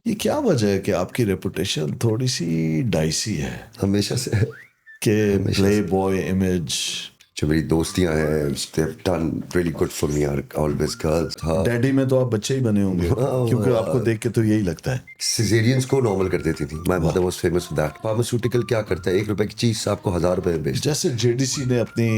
یہ کیا وجہ ہے کہ آپ کی ریپوٹیشن تھوڑی سی ڈائسی ہے ہمیشہ سے کہ ہمیشہ پلے سے بوائے امیج؟ جو میری دوستیاں ہیں they have done really good for me are always girls. ہاں ڈیڈی میں تو آپ بچے ہی بنے ہوں گے کیونکہ آپ کو دیکھ کے تو یہی لگتا ہے. سیزیرینس کو نارمل کر دیتی تھی. My mother was famous for that. Pharmaceutical کیا کرتا ہے, 1 روپے کی چیز آپ کو 1000 روپے میں بیچتا جیسے جے ڈی سی نے اپنی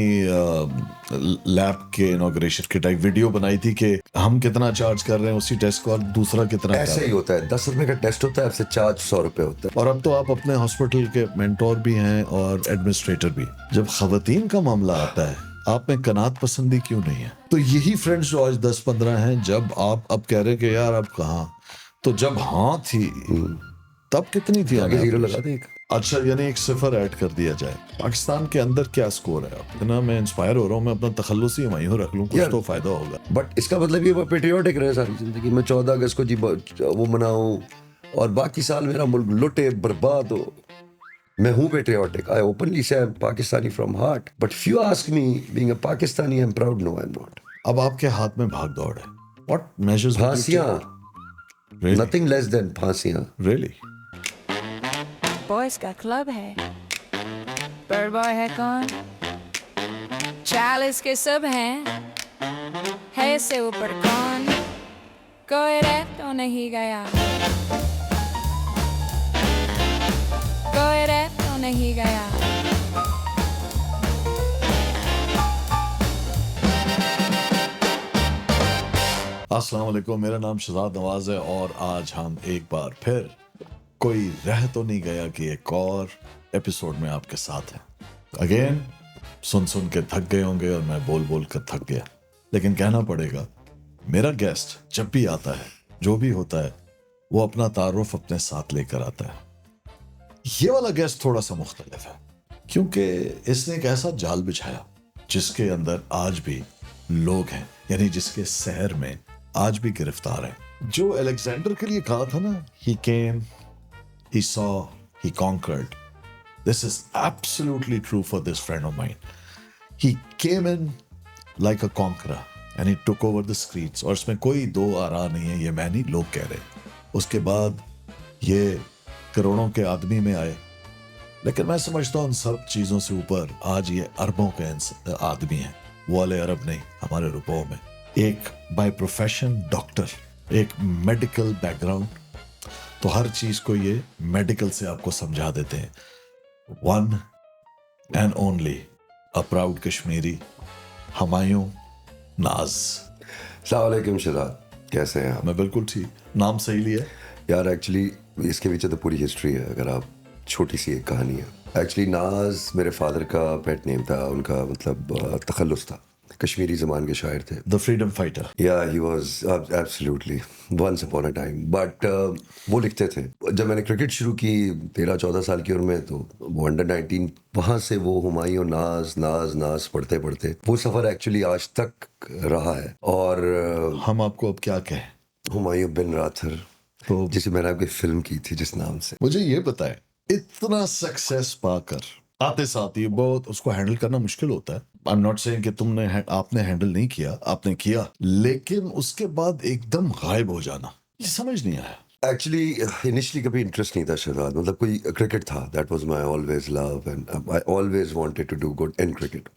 لیب کے انوگریشن کے ٹائپ ویڈیو بنائی تھی کہ ہم کتنا چارج کر رہے ہیں اسی ٹیسٹ کو اور دوسرا کتنا ہے. کر ایسا رہا ہی ہے. ہوتا ہے, 10 روپے کا ٹیسٹ ہوتا ہے, آپ سے چارج 100 روپے ہوتا ہے. اور اب تو آپ اپنے ہاسپٹل کے مینٹور بھی ہیں اور ایڈمنسٹریٹر بھی. جب خواتین کا معاملہ آتا ہے آپ میں قناعت پسندی کیوں نہیں ہے؟ تو یہی فرینڈز جو آج 10-15 ہیں, جب آپ اب کہہ رہے کہ یار اب کہاں, تو جب ہاں تھی تب کتنی تھی؟ آگے زیرو لگا دیں ایک. اچھا, یعنی ایک 0 ایڈ کر دیا جائے. پاکستان کے اندر کیا سکور ہے؟ اتنا میں انسپائر ہو رہا ہوں, میں اپنا تخلصی ہی ہوں رکھ لوں, کچھ تو فائدہ ہوگا. بٹ اس کا مطلب یہ پیٹریوٹک رہے ساری زندگی. میں 14 اگست کو جی وہ مناؤں اور باقی سال میرا ملک لٹے برباد ہو. میں ہوں patriotic. I openly say I'm Pakistani from heart. But if you ask me, being a Pakistani, I'm proud. No, I'm not. اب آپ کے ہاتھ میں بھاگ دوڑ ہے. What measures would you پھانسیاں, take? Really? nothing less than پھانسیاں. Really? Boys کا club ہے, برڈ بوائے ہے کون, 40 کے سب ہیں, ہے سے اوپر کون, کوئی رہ تو نہیں گیا, کوئی رہ تو نہیں گیا. السلام علیکم, میرا نام شہزاد نواز ہے اور آج ہم ایک بار پھر کوئی رہ تو نہیں گیا کہ ایک اور ایپیسوڈ میں آپ کے ساتھ ہیں. اگین سن کے تھک گئے ہوں گے اور میں بول کر تھک گیا, لیکن کہنا پڑے گا میرا گیسٹ جب بھی آتا ہے, جو بھی ہوتا ہے, وہ اپنا تعارف اپنے ساتھ لے کر آتا ہے. یہ والا گیسٹ تھوڑا سا مختلف ہے کیونکہ اس نے ایک ایسا جال بچھایا جس کے اندر آج بھی لوگ ہیں, یعنی جس کے سحر میں آج بھی گرفتار ہیں. جو الیگزینڈر کے لیے کہا تھا نا, he came, he saw, he conquered. This is absolutely true for this friend of mine. He came in like a conqueror and he took over the streets. اور اس میں کوئی دو آرا نہیں ہے, یہ میں نہیں, لوگ کہہ رہے. اس کے بعد یہ کروڑوں کے آدمی میں آئے, لیکن میں سمجھتا ہوں ان سب چیزوں سے اوپر آج یہ اربوں کے آدمی ہیں. وہ والے عرب نہیں, ہمارے روپوں میں. ایک بائی پروفیشن ڈاکٹر, ایک میڈیکل بیک گراؤنڈ, تو ہر چیز کو یہ میڈیکل سے آپ کو سمجھا دیتے ہیں. One and only a proud Kashmiri, Humayun Naz. السلام علیکم شہزاد, کیسے ہیں آپ؟ میں بالکل ٹھیک. نام صحیح لیا؟ یار ایکچولی اس کے پیچھے تو پوری ہسٹری ہے, اگر آپ چھوٹی سی ایک کہانی ہے. ایکچولی ناز میرے فادر کا پیٹ نیم تھا, ان کا مطلب تخلص تھا. کشمیری زبان کے شاعر تھے. The freedom fighter. Yeah, he was absolutely once upon a time. But وہ لکھتے تھے. جب میں نے کرکٹ شروع کی 13-14 سال کی عمر میں, تو وہ انڈر 19, وہاں سے وہ ہمایوں ناز پڑھتے وہ سفر ایکچولی آج تک رہا ہے. اور ہم آپ کو اب کیا کہیں, ہمایوں بن راتھر, تو جسے میں نے آپ کی فلم کی تھی جس نام سے. مجھے یہ بتائیں, اتنا سکسیس پا کر آتے ساتھ یہ بہت اس کو ہینڈل کرنا مشکل ہوتا ہے. I'm not saying کہ آپ نے ہینڈل نہیں کیا, آپ نے کیا, لیکن اس کے بعد ایک دم غائب ہو جانا, یہ سمجھ نہیں آیا. ایکچولی انیشلی کبھی انٹرسٹ نہیں تھا شہزاد, مطلب کوئی کرکٹ تھا, that was my always love and I always wanted to do good in cricket.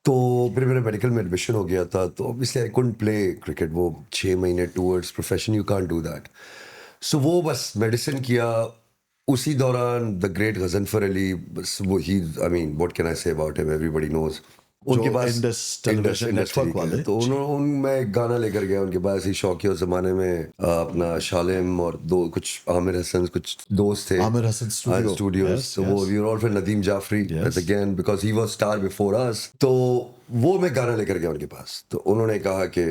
تو پھر میرا میڈیکل میں ایڈمیشن ہو گیا تھا, تو obviously I couldn't play cricket. وہ 6 مہینے towards profession, you can't do that. So وہ بس میڈیسن کیا. اسی دوران دا گریٹ غضنفر علی, بس وہ ہی, آئی مین واٹ کین آئی سے اباؤٹ ہم, ایوری بڈی نوز. ان کے پاس تو انہوں میں ایک گانا لے کر گیا ان کے پاس ہی, شوقی اس زمانے میں اپنا شالم اور دو کچھ عامر حسن کچھ دوست تھے, عامر حسن اسٹوڈیوز. تو وہ we were all friend Nadeem Jafri again because he was star before us. تو وہ میں گانا لے کر گیا ان کے پاس, تو انہوں نے کہا کہ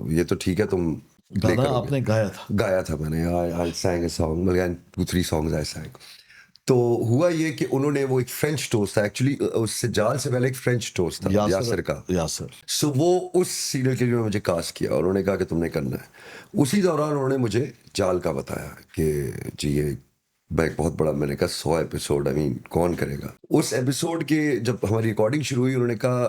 یہ تو ٹھیک ہے, تم گانا آپ نے گایا تھا. میں نے I sang a song, 2-3 songs I sang. تو ہوا یہ کہ انہوں نے وہ ایک فرینچ ٹوسٹ تھا, ایکچولی اس سے جال سے پہلے ایک فرینچ ٹوسٹ تھا یاسر کا. سو وہ اس سیریل کے لیے مجھے کاسٹ کیا, اور انہوں نے کہا کہ تم نے کرنا ہے. اسی دوران انہوں نے مجھے جال کا بتایا کہ جی یہ ایک بہت بڑا, میں نے کہا 100 ایپیسوڈ, آئی مین کون کرے گا. اس ایپیسوڈ کے جب ہماری ریکارڈنگ شروع ہوئی, انہوں نے کہا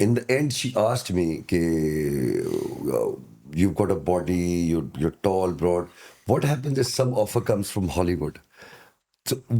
In the end, she asked me, you've got a body, you're tall, broad. What happens if some offer comes from Hollywood? So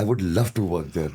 I would love to work there.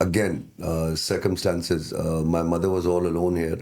Again, circumstances. My mother was all alone here.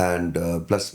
And plus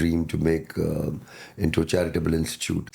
dream to make into a charitable institute.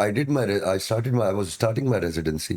I was starting my residency.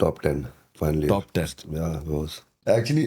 Top 10 finally. Top 10. Yeah, it was. Actually,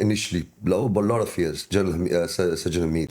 initially. A lot of years. Sajid Hamid.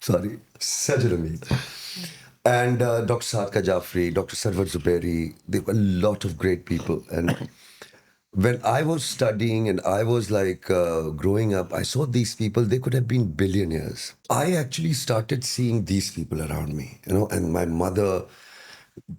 Sorry. Sajid Hamid. And Dr. Saadka Jafri, Dr. Sarwar Zubairi, there were a lot of great people. And when I was studying and I was like growing up, I saw these people, they could have been billionaires. I actually started seeing these people around me, you know, and my mother,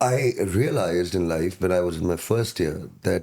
I realized in life when I was in my first year that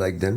like them?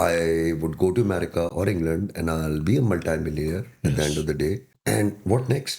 I would go to America or England and I'll be a multi-millionaire at the end of the day. And what next?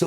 So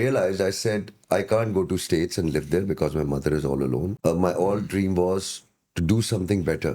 realized, I said I can't go to States and live there because my mother is all alone. My all dream was to do something better.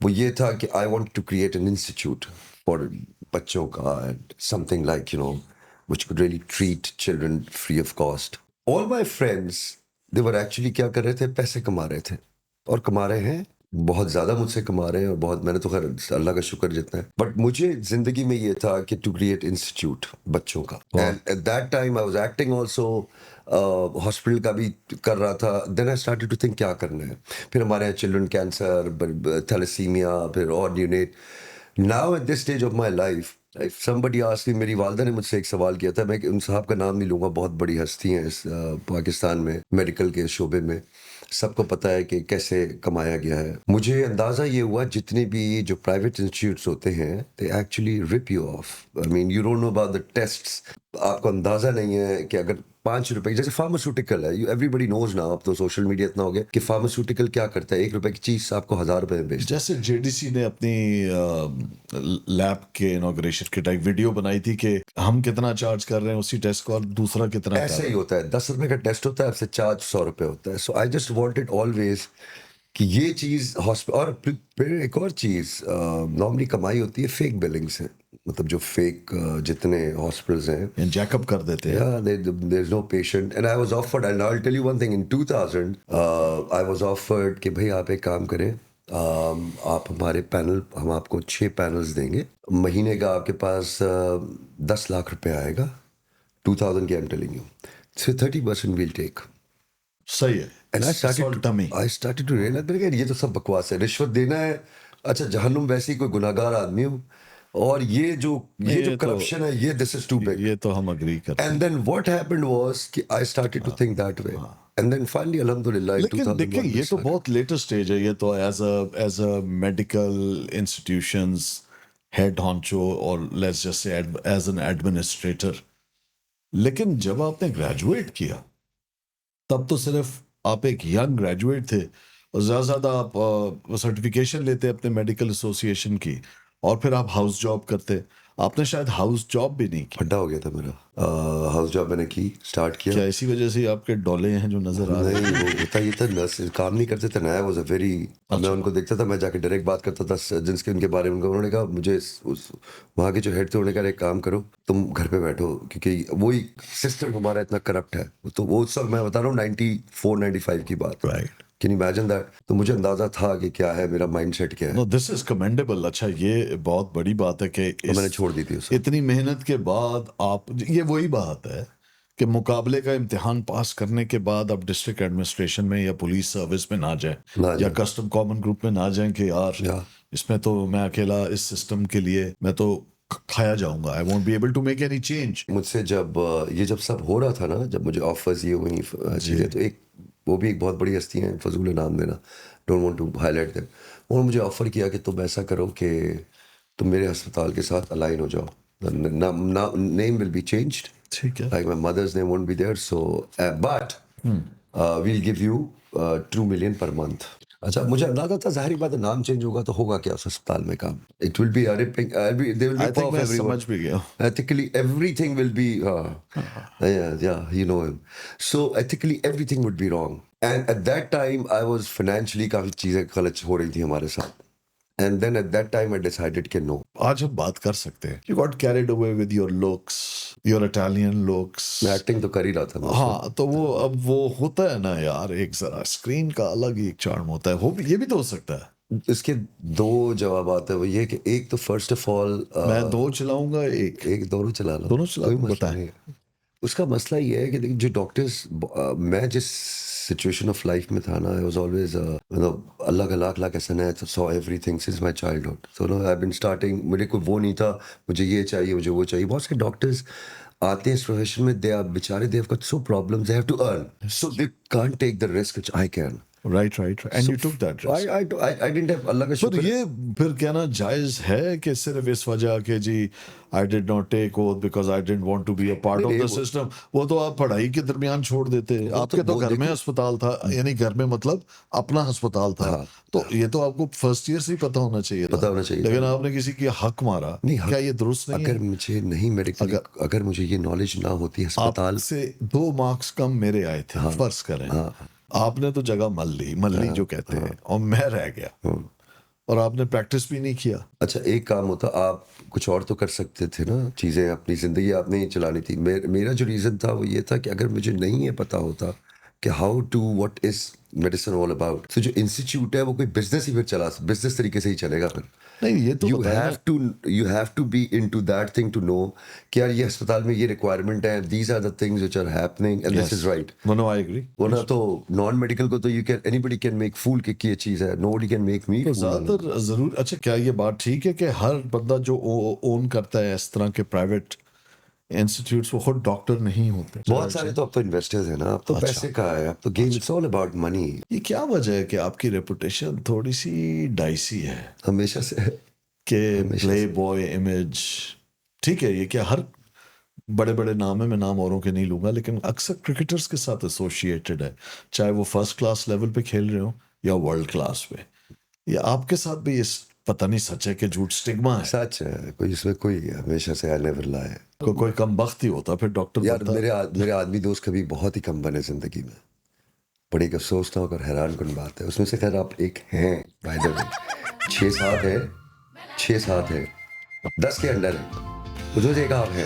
وہ یہ تھا کہ I want to create an institute for بچوں کا and something like you know which could really treat children free of cost. All my friends, they were actually کیا کر رہے تھے, پیسے کما رہے تھے اور کما رہے ہیں, بہت زیادہ مجھ سے کما رہے ہیں, اور بہت, میں نے تو خیر اللہ کا شکر جتنا ہے, بٹ مجھے زندگی میں یہ تھا کہ ٹو کریٹ انسٹیٹیوٹ بچوں کا. And at that time I was acting also, hospital کا بھی کر رہا تھا. Then I started to think کیا کرنا ہے. پھر ہمارے یہاں چلڈرن کینسر, تھیلیسیمیا, پھر اور neonate. Now at this stage of my life, somebody asked me, میری والدہ نے مجھ سے ایک سوال کیا تھا, میں ان صاحب کا نام نہیں لوں گا, بہت بڑی ہستی ہیں اس پاکستان میں میڈیکل کے شعبے میں, سب کو پتہ ہے کہ کیسے کمایا گیا ہے. مجھے اندازہ یہ ہوا جتنے بھی جو پرائیویٹ انسٹیٹیوٹس ہوتے ہیں they actually rip you off. I mean you don't know about the tests. آپ کو اندازہ نہیں ہے کہ اگر 5 روپے, جیسے فارماسیوٹیکل ہے, ایوری بڈی نوز نا, اب تو سوشل میڈیا اتنا ہو گیا کہ فارماسیوٹیکل کیا کرتا ہے, 1 روپے کی چیز آپ کو 1000 روپے میں بیچتا ہے. جیسے جے ڈی سی نے اپنی لیب کے انوگریشن کے ٹائپ ویڈیو بنائی تھی کہ ہم کتنا چارج کر رہے ہیں اسی ٹیسٹ کو اور دوسرا کتنا. ایسے ہی ہوتا ہے, 10 روپے کا ٹیسٹ ہوتا ہے, آپ سے چارج 100 روپے ہوتا ہے. سو آئی جسٹ وانٹڈ آلویز کہ یہ چیز اور پھر ایک اور چیز نارملی کمائی ہوتی ہے فیک بلنگ سے, مطلب جو فیک جتنے ہاسپٹلز ہیں جیک اپ کر دیتے ہیں. there is no patient and I was offered, and I'll tell you one thing, in 2000 I was offered کہ بھائی آپ ایک کام کریں, آپ ہمارے پینل, ہم آپ کو 6 پینلز دیں گے, مہینے کا آپ کے پاس 10 لاکھ روپے آئے گا, 2000 کی I'm telling you, so 30% we'll take. صحیح ہے. And I started to realize کہ یہ تو سب بکواس ہے, رشوت دینا ہے, اچھا جہنم ویسے ہی کوئی گناہ گار آدمی ہوں, اور یہ جو کرپشن ہے یہ this is too big. یہ تو ہم اگری کرتے ہیں. And then what happened was کہ I started to think that way. And then finally الحمدللہ لیکن دیکھیں یہ تو بہت لیٹر سٹیج ہے, یہ تو as a medical institutions head honcho اور let's just say as an administrator. لیکن جب آپ نے گریجویٹ کیا تب تو صرف آپ ایک ینگ گریجویٹ تھے, اور زیادہ زیادہ آپ سرٹیفکیشن لیتے اپنے میڈیکل ایسوسیشن کی, اور پھر آپ ہاؤس جاب کرتے. آپ نے شاید ہاؤس جاب بھی نہیں کی. پھڈا ہو گیا تھا میرا, ہاؤس جاب میں نے کی, اسٹارٹ کیا. کیا اسی وجہ سے آپ کے ڈولے ہیں جو نظر آ رہے ہیں؟ نہیں, وہ ہوتا یہ تھا, کام نہیں کرتے تھے نا, واز اے ویری, میں ان کو دیکھتا تھا, میں جا کے ڈائریکٹ بات کرتا تھا جنس کے ان کے بارے میں. انہوں نے کہا مجھے وہاں کے جو ہیڈ تھے, انہوں نے کہا ایک کام کرو, تم گھر پہ بیٹھو, کیونکہ وہی سسٹم ہمارا اتنا کرپٹ ہے. تو وہ سب میں بتا رہا ہوں 94-95 کی بات. Right. Can you imagine that? تو مجھے اندازہ تھا کہ کیا ہے, میرا مائنڈ سیٹ کیا ہے. No, this is commendable. اچھا یہ بہت بڑی بات ہے کہ میں نے چھوڑ دی تھی اسے. اتنی محنت کے بعد آپ, یہ وہی بات ہے کہ مقابلے کا امتحان پاس کرنے کے بعد آپ ڈسٹرکٹ ایڈمنسٹریشن میں یا پولیس سروس میں نہ جائیں یا کسٹم کامن گروپ میں نہ جائیں کہ یار اس میں تو میں اکیلا اس سسٹم کے لیے میں تو کھایا جاؤں گا, I won't be able to make any change. مجھ سے جب سب ہو رہا تھا نا, جب مجھے آفرز یہ ہوئی چیزیں, تو ایک وہ بھی ایک بہت بڑی ہستی ہیں, فضول نام دینا, don't want to highlight them. انہوں نے مجھے آفر کیا کہ تم ایسا کرو کہ تم میرے ہسپتال کے ساتھ الائن ہو جاؤ, نیم ول بی چینجڈ, ٹھیک ہے, like my mother's name won't be there, so but we'll give you 2 million per month. اچھا مجھے اندازہ تھا, ظاہری بات ہے, نام چینج ہوگا تو ہوگا کیا اس ہسپتال میں کام. It will be wrapping, they will be power everyone, سمجھ بھی گیا. ethically everything will be yeah you know him, so ethically everything would be wrong. And at that time I was financially کافی چیزیں غلط ہو رہی تھی ہمارے ساتھ. And then at that time I decided کہ no. آج ہم بات کر سکتے ہیں. You got carried away with your looks, your Italian looks. میں ایکٹنگ تو کر ہی رہا تھا. ہاں تو وہ اب وہ ہوتا ہے نا یار, ایک ذرا اسکرین کا الگ ہی ایک چارم ہوتا ہے, یہ بھی تو ہو سکتا ہے. اس کے 2 جوابات ہیں, وہ یہ کہ ایک تو فرسٹ آف آل میں 2 چلاؤں گا, ایک دونوں چلا لو, دونوں چلا لو, بتائیں. اس کا مسئلہ یہ ہے کہ جو ڈاکٹرز, میں جس سچویشن آف لائف میں تھا نا, آئی واز آلویز, مطلب اللہ کا لاکھ احسان ہے, so everything since my childhood. So now I been starting, مجھے کوئی وہ نہیں تھا مجھے یہ چاہیے مجھے وہ چاہیے. بہت سے ڈاکٹرز آتے ہیں اس پروفیشن میں, دے آر بیچارے, they have got so problems, they have to earn, so they can't take the risk which I can. Right. And you took that risk. I didn't have, اللہ کا شکر. پر یہ پھر کہنا جائز ہے کہ صرف اس وجہ کہ جی I did not take oath because I didn't want to be a part of the system, وہ تو آپ پڑھائی کے درمیان چھوڑ دیتے. آپ کے تو گھر میں ہسپتال تھا, یعنی گھر میں مطلب اپنا ہسپتال تھا, تو یہ تو آپ کو فرسٹ ایئر سے ہی پتہ ہونا چاہیے, لیکن آپ نے کسی کی حق مارا. کیا یہ درست نہیں ہے؟ اگر مجھے نہیں میڈیکل, اگر مجھے یہ نالج نہ ہوتی ہسپتال آپ سے 2 مارکس کم میرے آئے تھے, فرض کریں, آپ نے تو جگہ مل لی جو کہتے ہیں, اور میں رہ گیا, اور آپ نے پریکٹس بھی نہیں کیا. اچھا ایک کام ہوتا, آپ کچھ اور تو کر سکتے تھے نا, چیزیں اپنی زندگی آپ نے ہی چلانی تھی. میرا جو ریزن تھا وہ یہ تھا کہ اگر مجھے نہیں یہ پتا ہوتا کہ how to what is medicine all about, تو جو انسٹیٹیوٹ ہے وہ کوئی بزنس ہی پھر بزنس طریقے سے ہی چلے گا. پھر نہیں یہ تو یو بتایا نا. Have to be in to that thing to know کہ یار یہ اسپتال میں یہ ریکوائرمنٹ ہے, these are the things which are happening and this is right. No, I agree. ورنہ تو نان میڈیکل کو تو you can anybody can make fool کہ یہ چیز ہے, نو بڈی کین میک می. تو زیادہ تر ضرور. اچھا کیا یہ بات ٹھیک ہے کہ ہر بندہ جو اون کرتا ہے اس طرح کے پرائیویٹ انسٹیٹیوٹس وہ خود ڈاکٹر نہیں ہوتے؟ بہت سارے تو اب تو انویسٹرز ہیں نا, اب تو پیسے کا ہے, اب تو game it's all about money. یہ کیا وجہ ہے کہ آپ کی ریپوٹیشن تھوڑی سی ڈائسی ہے ہمیشہ سے کہ پلے بوائے امیج؟ ٹھیک ہے یہ کیا ہر بڑے بڑے نام ہے, میں نام اوروں کے نہیں لوں گا, لیکن اکثر کرکٹرز کے ساتھ ایسوسیٹیڈ ہے, چاہے وہ فرسٹ کلاس لیول پہ کھیل رہے ہوں یا ورلڈ کلاس پہ. یہ آپ کے ساتھ بھی یہ پتہ نہیں سچ ہے کہ جھوٹ اسٹگما ہے؟ سچ ہے, کوئی اس میں کوئی ہمیشہ سے آئی نیور لائے. کوئی کم بخت ہی ہوتا پھر ڈاکٹر یار بنتا. میرے آدمی دوست کبھی بہت ہی کم بنے زندگی میں, بڑی ایک افسوسناک اور حیران کن بات ہے. اس میں سے خیر آپ ایک ہیں بائی دا وے, 6-7 ہے 10 کے انڈر ہے, مجھے ایک آپ ہے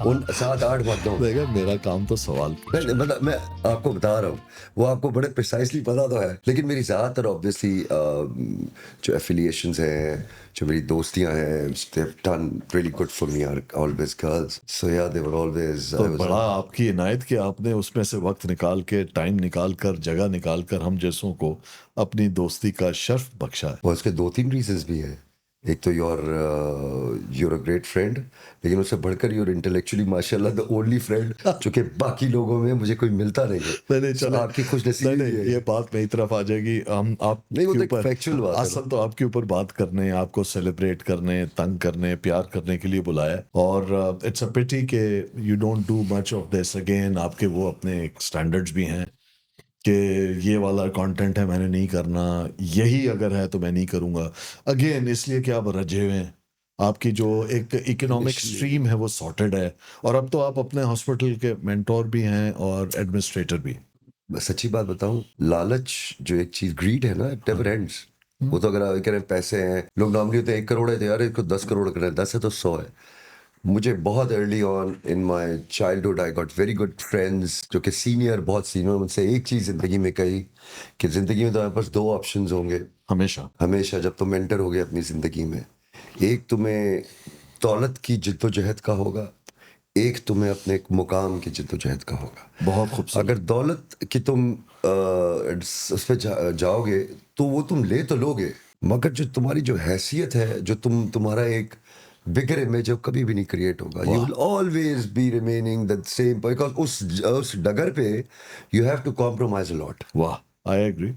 ان 7-8 مردوں. دیکھا میرا کام تو سوال. مطلب میں آپ کو بتا رہا ہوں, وہ آپ کو بڑے پریسائزلی پتا تو ہے, لیکن میری ذات اور آبویسلی جو ایفیلیشنز ہیں, جو میری دوستیاں ہیں, they have done really good for me are always girls. So yeah, they were always. تو بڑا آپ کی عنایت کہ آپ نے اس میں سے وقت نکال کے, ٹائم نکال کر, جگہ نکال کر ہم جیسوں کو اپنی دوستی کا شرف بخشا ہے. اور اس کے 2-3 ریزنز بھی ہیں. ایک تو یور اے گریٹ فرینڈ, لیکن اس سے بڑھ کر یور انٹلیکچولی ماشاء اللہ دا اونلی فرینڈ, جو کہ باقی لوگوں میں مجھے کوئی ملتا نہیں ہے. آپ کی خوش نصیبی ہے. یہ بات میری طرف آ جائے گی. ہم آپ نہیں, وہ تو فیکچوئل بات ہے. اصل تو آپ کے اوپر بات کرنے, آپ کو سیلیبریٹ کرنے, تنگ کرنے, پیار کرنے کے لیے بلایا, اور اٹس اے پٹی کہ you don't do much of this. Again آپ کے وہ اپنے اسٹینڈرڈز بھی ہیں کہ یہ والا کانٹینٹ ہے میں نے نہیں کرنا, یہی اگر ہے تو میں نہیں کروں گا. اگین اس لیے کہ آپ رجے ہوئے ہیں, آپ کی جو ایک اکنامک اسٹریم ہے وہ سارٹیڈ ہے, اور اب تو آپ اپنے ہاسپٹل کے مینٹور بھی ہیں اور ایڈمنسٹریٹر بھی. سچی بات بتاؤں, لالچ جو ایک چیز, گریڈ ہے نا, اٹ نیور اینڈس. وہ تو اگر کہہ رہے ہیں پیسے ہیں, لوگ نارملی ہوتے ہیں 1 کروڑ ہے تو یار اس کو 10 کروڑ کرنا ہے, 10 ہے تو 100 ہے. مجھے بہت early on in my childhood I got very good friends جو کہ بہت سینئر, مجھ سے ایک چیز زندگی میں کہی کہ زندگی میں تمہارے پاس 2 آپشنز ہوں گے ہمیشہ جب تم مینٹر ہو گئے اپنی زندگی میں. ایک تمہیں دولت کی جد و جہد کا ہوگا, ایک تمہیں اپنے ایک مقام کی جد و جہد کا ہوگا. بہت خوبصورت. اگر دولت کی تم اس پہ جاؤ گے تو وہ تم لے تو لو گے, مگر جو تمہاری جو حیثیت ہے, جو تمہارا ایک بگر امیج کبھی بھی نہیں کریٹ ہوگا. You will always be remaining the same, because اس ڈگر پہ you have to compromise a lot. واہ, I agree.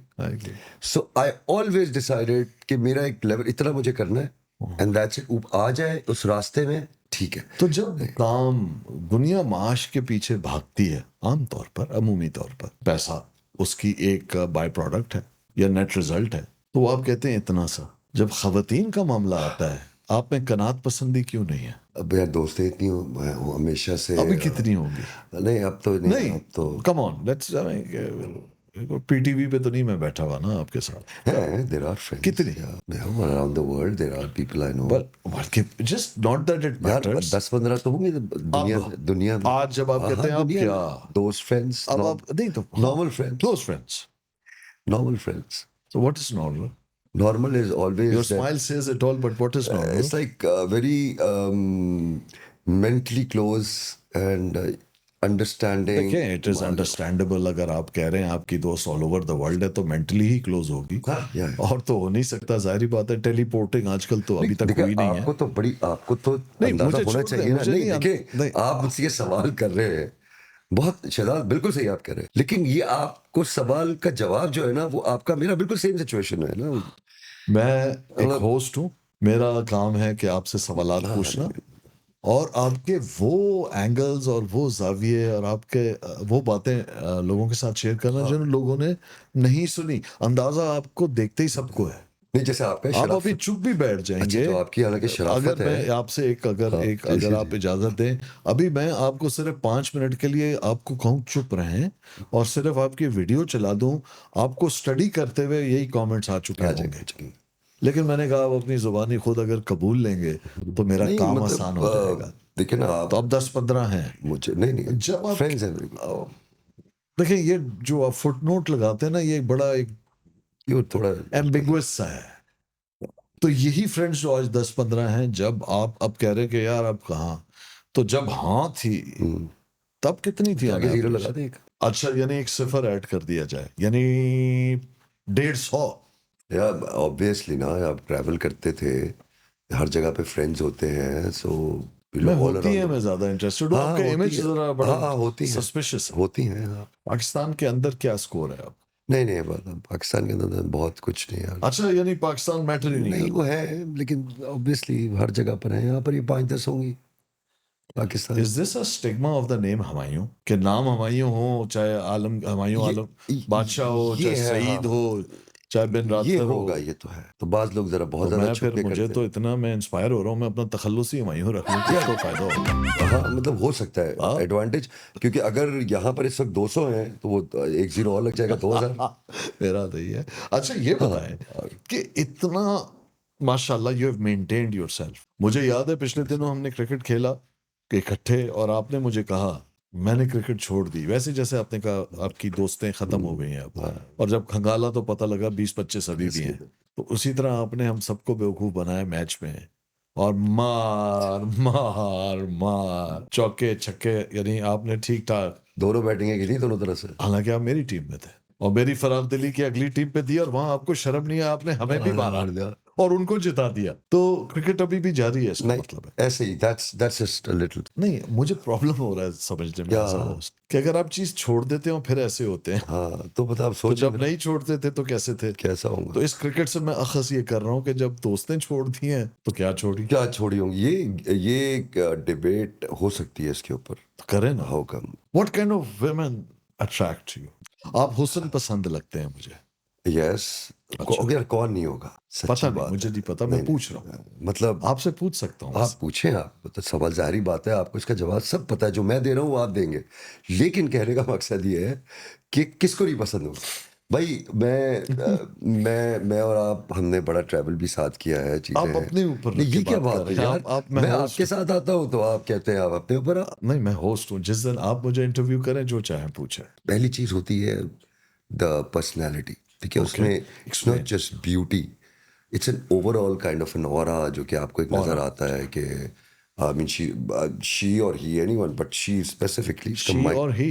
So I always decided کہ میرا ایک لیول اتنا مجھے کرنا ہے, اینڈ دیٹس اٹ. آ جائے اس راستے میں ٹھیک ہے. تو جب کام دنیا معاش کے پیچھے بھاگتی ہے, عام طور پر, عمومی طور پر پیسہ اس کی ایک بائی پروڈکٹ ہے یا نیٹ ریزلٹ ہے, تو وہ آپ کہتے ہیں اتنا سا. جب خواتین کا معاملہ آتا ہے, آپ میں قناعت پسندی کیوں نہیں ہے؟ اب یار دوستیں اتنی ہمیشہ سے. ابھی کتنی ہوگی؟ نہیں اب تو نہیں, اب تو کم on let's, P T V پہ تو نہیں میں بیٹھا ہوا نا آپ کے ساتھ. there are friends. کتنی؟ around the world there are people I know. just not that it matters. 10-15 تو ہوں گے دنیا میں. آج جب آپ کہتے ہیں آپ کیا دوست فرینڈس, اب آپ نہیں تو normal friends, close friends. normal friends. So what is normal? Normal is always your smile says it all, but what is normal? It's like very mentally close and understanding. دیکھیں it is understandable. اگر آپ کہہ رہے ہیں آپ کی دوست all over the world ہے تو mentally ہی close ہوگی, اور تو ہو نہیں سکتا. ظاہری بات ہے, ٹیلی پورٹنگ آج کل تو ابھی تک کوئی نہیں ہے. آپ کو تو اندازہ ہونا چاہیے نا. نہیں دیکھیں, آپ مجھ سے یہ سوال کر رہے ہیں, بہت شہزاد بالکل صحیح آپ کہہ رہے ہیں, لیکن یہ آپ کو سوال کا جواب جو ہے نا وہ آپ کا میرا بالکل سیم سچویشن ہے نا. میں ایک ہوسٹ ہوں, میرا کام ہے کہ آپ سے سوالات پوچھنا, اور آپ کے وہ اینگلز اور وہ زاویے اور آپ کے وہ باتیں لوگوں کے ساتھ شیئر کرنا جن لوگوں نے نہیں سنی. اندازہ آپ کو دیکھتے ہی سب کو ہے. نہیں جیسے آپ ابھی چپ بھی بیٹھ جائیں گے. آپ کی حالانکہ شرافت ہے. اگر میں آپ سے اگر آپ اجازت دیں, ابھی میں آپ کو صرف 5 منٹ کے لیے آپ کو کہوں چپ رہیں اور صرف آپ کی ویڈیو چلا دوں, آپ کو اسٹڈی کرتے ہوئے یہی کامنٹس آ چکے ہوں گے. لیکن میں نے کہا اب اپنی زبانی خود اگر قبول لیں گے تو میرا نہیں کام آسان ہو جائے گا. دیکھیں نا آپ تو اب 10-15 ہیں. مجھے نہیں جب آپ فرینڈز ہیں بالکل. دیکھیں یہ جو آپ فٹ نوٹ لگاتے ہیں نا یہ بڑا ایک یہ تھوڑا ایمبیگوس سا ہے. تو یہی فرینڈز جو آج 10-15 ہیں جب آپ اب کہہ رہے کہ یار اب کہاں, تو جب ہاں تھی تب کتنی تھی؟ آگے زیرو لگا دیں. اچھا یعنی ایک صفر ایڈ کر دیا جائے یعنی 150. یا آبویسلی نا آپ ٹریول کرتے تھے, ہر جگہ پہ فرینڈز ہوتے ہیں, سو میں ہوتی ہے میں زیادہ انٹرسٹڈ ہوں. آپ کا امیج ذرا بڑا ہوتی ہیں سسپیشس ہے. ہوتی ہیں. پاکستان کے اندر کیا سکور ہے اب؟ نہیں بات پاکستان کے اندر بہت کچھ نہیں ہے. اچھا یعنی پاکستان میٹر ہی نہیں وہ ہے لیکن آبویسلی ہر جگہ پر ہیں. یہاں پر یہ 5-10 ہوں گی Pakistan. Is this a stigma of the name Humayun کہ نام ہمایوں ہو, چاہے عالم ہمایوں عالم بادشاہ ہو, چاہے سعید ہو, چاہے بن راتھر یہ ہو؟ ہوگا, یہ تو ہے. تو بعض لوگ ذرا بہت زیادہ میں پھر چھپے مجھے کرتے تو اتنا میں انسپائر ہو رہا ہوں, میں اپنا تخلصی ہمایوں رکھ لوں, کیا تو فائدہ ہوگا. ہاں مطلب ہو سکتا ہے ایڈوانٹیج, کیونکہ اگر یہاں پر اس وقت 200 ہیں تو وہ 1 زیرو اور لگ جائے گا 2000. میرا تو یہ ہے. اچھا یہ بتائیں کہ اتنا ماشاء اللہ you have maintained yourself. مجھے یاد ہے پچھلے دنوں ہم نے کرکٹ کھیلا اکٹھے اور آپ نے مجھے کہا میں نے کرکٹ چھوڑ دی, ویسے جیسے آپ نے کہا آپ کی دوستیں ختم ہو گئی ہیں اب, اور جب کھنگالا تو پتہ لگا 20-25 ابھی بھی ہیں. تو اسی طرح آپ نے ہم سب کو بیوقوف بنایا میچ میں, اور مار مار مار چوکے چھکے, یعنی آپ نے ٹھیک ٹھاک دونوں بیٹنگیں کی تھی دونوں طرف سے. حالانکہ آپ میری ٹیم میں تھے اور میری فراغ دلی کی اگلی ٹیم پہ دی, اور وہاں آپ کو شرم نہیں ہے, آپ نے ہمیں بھی مارا اور ان کو جتا دیا. تو کرکٹ ابھی بھی جاری ہے, اس کا مطلب ہے ایسے ہی that's just a little. نہیں. مجھے پرابلم ہو رہا ہے سمجھنے میں ایسا ہوسٹ کہ اگر آپ چیز چھوڑ دیتے ہو پھر ایسے ہوتے ہیں. ہاں تو پتہ آپ تو سوچ جب نہیں چھوڑتے تھے تو کیسے تھے؟ کیسا ہوں تو اس کرکٹ سے میں اخذ یہ کر رہا ہوں کہ جب دوستیں چھوڑ دی ہیں تو کیا چھوڑی, کیا چھوڑی ہوں گی. یہ ڈبیٹ ہو سکتی ہے اس کے اوپر. کریں نا. How come what kind of women attract you? آپ حسن پسند لگتے ہیں مجھے. یس اگر کون نہیں ہوگا, پتہ سچی نہیں, بات مجھے نہیں پتا, میں پوچھ رہا ہوں. مطلب آپ سے پوچھ سکتا ہوں. آپ پوچھیں, آپ تو سوال ظاہری بات ہے, آپ کو اس کا جواب سب پتہ ہے, جو میں دے رہا ہوں وہ آپ دیں گے. لیکن کہنے کا مقصد یہ ہے کہ کس کو نہیں پسند ہوگا بھائی. میں اور آپ ہم نے بڑا ٹریول بھی ساتھ کیا ہے, چیزیں آپ اپنے اوپر یہ کیا بات ہے یار. میں آپ کے ساتھ آتا ہوں تو آپ کہتے ہیں آپ اپنے اوپر. نہیں میں ہوسٹ ہوں, جس دن آپ مجھے انٹرویو کریں جو چاہیں پوچھیں. پہلی چیز ہوتی ہے دا پرسنالٹی. ٹھیک ہے, اس میں it's not just beauty, it's an overall kind of an aura جو کہ آپ کو ایک نظر آتا ہے کہ I mean she or he anyone but she specifically She or he.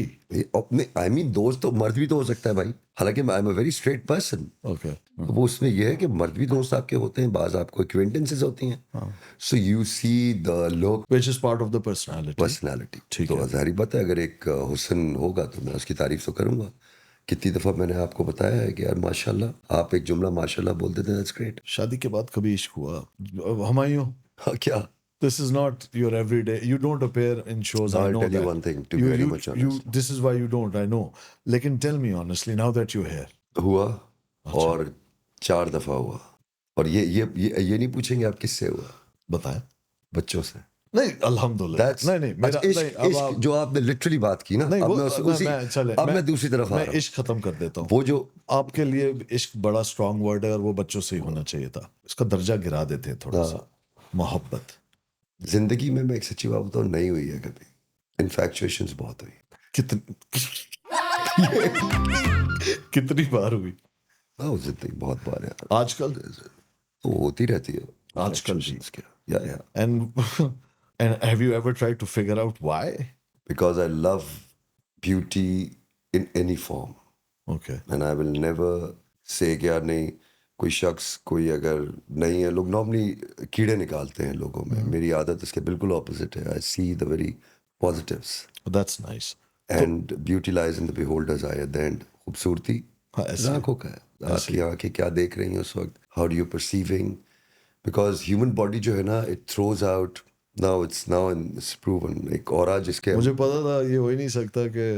I mean دوست تو مرد بھی تو ہو سکتا ہے بھائی, حالانکہ I'm a very straight person. Okay. وہ اس میں یہ ہے کہ مرد بھی دوست آپ کے ہوتے ہیں, بعض آپ کو acquaintances ہوتی ہیں, so you see the look Which is part of the personality. ٹھیک تو ظاہری بات ہے اگر ایک حسن ہوگا تو میں اس کی تعریف تو کروں گا. کتنی دفعہ میں نے آپ کو بتایا ہے کہ یار ماشاء اللہ آپ ایک جملہ ماشاء اللہ بول دیتے ہیں, that's great. شادی کے بعد کبھی عشق ہوا ہمایوں؟ کیا This is not your everyday. You don't appear in shows. I I'll know tell you that. one thing, to be very much honest. This is why you don't. I know. لیکن tell me honestly now that you're here. ہوا, اور 4 دفعہ ہوا. اور یہ نہیں پوچھیں گے آپ کس سے ہوا, بتائیں. بچوں سے. نہیں الحمدللہ. نہیں میرا عشق جو آپ نے لٹرلی بات کی نا, اب میں دوسری طرف آ رہا ہوں. میں عشق ختم کر دیتا ہوں. وہ جو آپ کے لیے عشق بڑا اسٹرانگ ورڈ ہے, اور وہ بچوں سے ہی ہونا چاہیے تھا. اس کا درجہ گرا دیتے ہیں تھوڑا سا. محبت زندگی میں ایک سچی بات بتاؤں, نہیں ہوئی ہے کبھی. انفیکچویشنز بہت ہوئی. کتنی بار ہوئی؟ زندگی بہت بار ہے. آج کل تو ہوتی رہتی ہے آج کل بھی. And have you ever tried to figure out why? Because I love beauty in any form. Okay. And I will never say کہ یار نہیں کوئی شخص کوئی اگر نہیں ہے. لوگ نارملی کیڑے نکالتے ہیں لوگوں میں, میری عادت اس کے بالکل اپوزٹ ہے. I see the very positives. That's nice. And beauty lies in the beholder's eye at the end. خوبصورتی آنکھوں کا ہے. آپ کی آنکھیں کیا دیکھ رہی ہیں اس وقت, how do you perceiving, because human body جو ہے نا it throws out now it's proven ایک اورا جس کے مجھے پتا تھا یہ ہو ہی نہیں سکتا کہ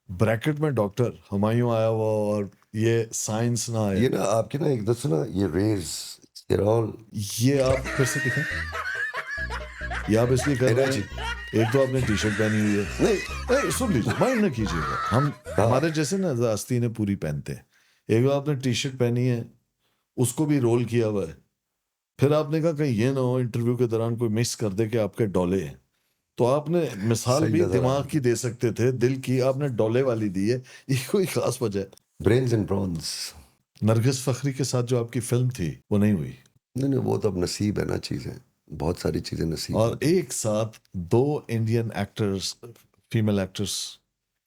بریکٹ میں ڈاکٹر ہمایوں آیا ہوا اور یہ سائنس نہ آیا. یہ نا آپ کے نا ایک دوسرے نا یہ ریز یہ آپ پھر سے دکھیں, یہ آپ اس لیے کر رہے ہیں. ایک تو آپ نے ٹی شرٹ پہنی ہوئی ہے, نہیں سن لیجیے, مائنڈ نہ کیجیے گا, ہم ہمارے جیسے نا آستینیں پوری پہنتے ہیں. ایک تو آپ نے ٹی شرٹ پہنی ہے, اس کو بھی رول کیا ہوا ہے. پھر آپ نے کہا کہیں یہ نہ ہو انٹرویو کے دوران کوئی مس کر دے کہ آپ کے ڈولے ہیں, تو آپ نے مثال صحیح بھی نظر دماغ آیا. کی دے سکتے تھے, دل کی, آپ نے ڈولے والی دی ہے. یہ کوئی خاص وجہ ہے؟ Brains and brawns. Nargis Fakhri کے ساتھ جو آپ کی فلم تھی وہ نہیں ہوئی, نہیں وہ تو اب نصیب ہے نا, چیزیں بہت ساری چیزیں نصیب اور ہوتی ہیں. ایک ساتھ 2 انڈین ایکٹرز, فیمیل ایکٹرز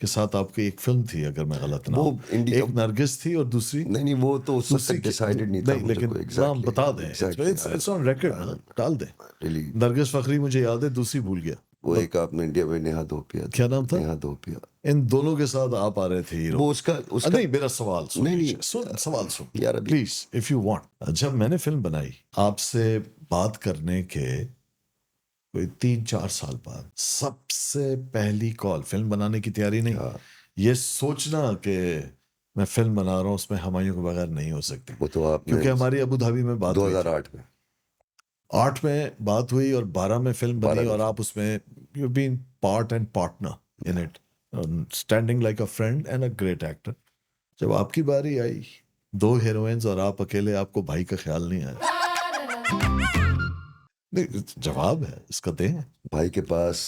کے ساتھ آپ کی ایک فلم تھی اگر میں غلط نہ وہ ہوں. انڈیا ایک نرگس تھی اور دوسری نہیں وہ تو اس وقت دوسری تک ڈیسائیڈڈ نہیں تھا مجھے لیکن کوئی نام ایگزیکٹلی. بتا دیں, اٹس آن ریکارڈ, ڈال دیں. ریلی نرگس فخری مجھے یاد ہے, دوسری بھول گیا. وہ ایک آپ نے انڈیا میں نیہا دھوپیا. کیا نام تھا؟ نیہا دھوپیا. ان دونوں کے ساتھ آپ آ رہے تھے ہیرو. وہ اس کا نہیں میرا سوال سن نہیں، لیجیے, سوال سن یار ابھی پلیز اف یو وانٹ. جب میں نے فلم بنائی آپ سے بات کرنے کے کوئی 3-4 سال بعد, سب سے پہلی کال, فلم بنانے کی تیاری نہیں, یہ سوچنا کہ میں فلم بنا رہا ہوں اس میں ہمایوں کے بغیر نہیں ہو سکتی, وہ تو آپ نے کیونکہ ہماری ابو دھابی میں بات ہوئی, 2008 میں 8 میں بات ہوئی اور 12 میں فلم بنی, اور آپ اس میں you been part and partner in it, standing like a friend and a great actor. جب آپ کی باری آئی, 2 ہیروئنز اور آپ اکیلے, آپ کو بھائی کا خیال نہیں آیا؟ نہیں, جواب ہے اس کا دیں. بھائی کے پاس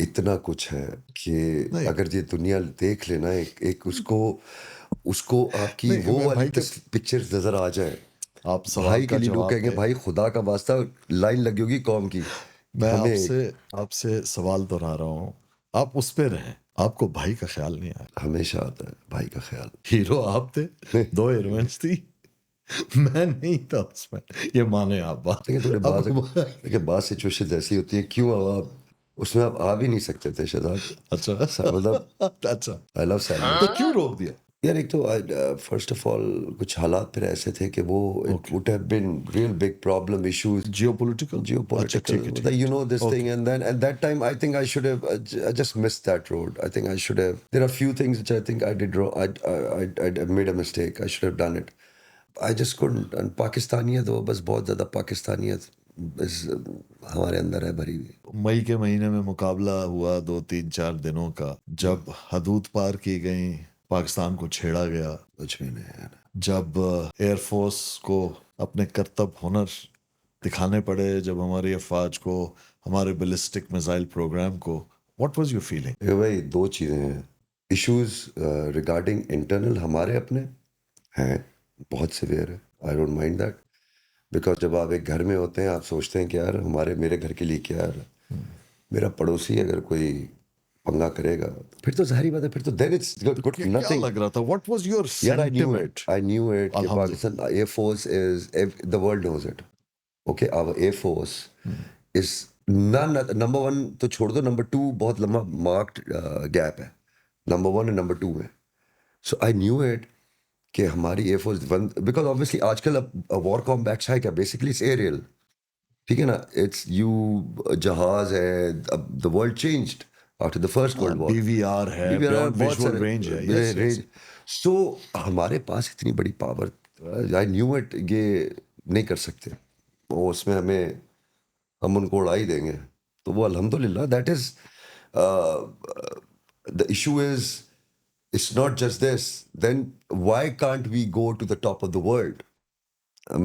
اتنا کچھ ہے کہ اگر یہ دنیا دیکھ لینا ایک اس کو آپ کی وہ والی پکچر نظر آ جائے, آپ بھائی کے لیے لوگ کہیں گے بھائی خدا کا واسطہ لائن لگی ہوگی قوم کی. میں آپ سے سوال دہرا رہا ہوں, آپ اس پہ رہیں, آپ کو بھائی کا خیال نہیں آیا؟ ہمیشہ آتا ہے بھائی کا خیال. ہیرو آپ تھے, 2 ہیروئنس تھی, میں نہیں تھا اس میں, یہ مانے آپ بات. لیکن بعض سچویشن ایسی ہوتی ہیں, کیوں آپ اس میں آپ آ بھی نہیں سکتے تھے شہزاد. اچھا مطلب اچھا, آئی لو سیلمن. تو کیوں روک دیا؟ یار ایک تو فرسٹ آف آل کچھ حالات پھر ایسے تھے کہ وہ would have been real big problem issues. Geopolitical, you know this thing, and then at that time I think I should have I just missed that road. I think I should have, there are few things which I think I did wrong. I made a mistake. I should have done it. I just couldn't. And پاکستانیت وہ بس بہت زیادہ پاکستانیت بس ہمارے اندر ہے بھری ہوئی. مئی کے مہینے میں مقابلہ ہوا 2-3-4 دنوں کا, جب حدود پار کی گئیں, پاکستان کو چھیڑا گیا, کچھ بھی نہیں. جب ایئر فورس کو اپنے کرتب ہنر دکھانے پڑے, جب ہماری افواج کو, ہمارے بیلسٹک میزائل پروگرام کو, واٹ واز یور فیلنگ؟ بھائی 2 چیزیں ہیں. ایشوز ریگارڈنگ انٹرنل ہمارے اپنے ہیں, بہت سیویئر ہے. I don't mind that, because جب آپ ایک گھر میں ہوتے ہیں آپ سوچتے ہیں کہ یار میرے گھر کے لیے کیا, یار میرا پڑوسی اگر کوئی پنگا کرے گا پھر تو ظاہری بات ہے, پھر تو then it's good nothing. لگ رہا تھا, what was your sentiment? I knew it کہ Pakistan Air Force is, the world knows it. Okay, our Air Force is number 1 تو چھوڑ دو, number 2 بہت لمبا marked gap ہے, number 1 and number 2 ہے. So I knew it کہ ہماری ایئر فورس, بیکاز obviously آج کل اب وار کامبیٹس ہے کیا, بیسکلی اٹس ایریل, ٹھیک ہے نا, اٹس جہاز ہے. اب the world changed after the first world war. DVR ہے, visual range ہے. So ہمارے پاس اتنی بڑی پاور, I knew it, یہ نہیں کر سکتے, وہ اس میں ہم ان کو اڑا ہی دیں گے. تو وہ الحمدللہ that is the issue is, it's not just this. Then why can't we go to the top of the world?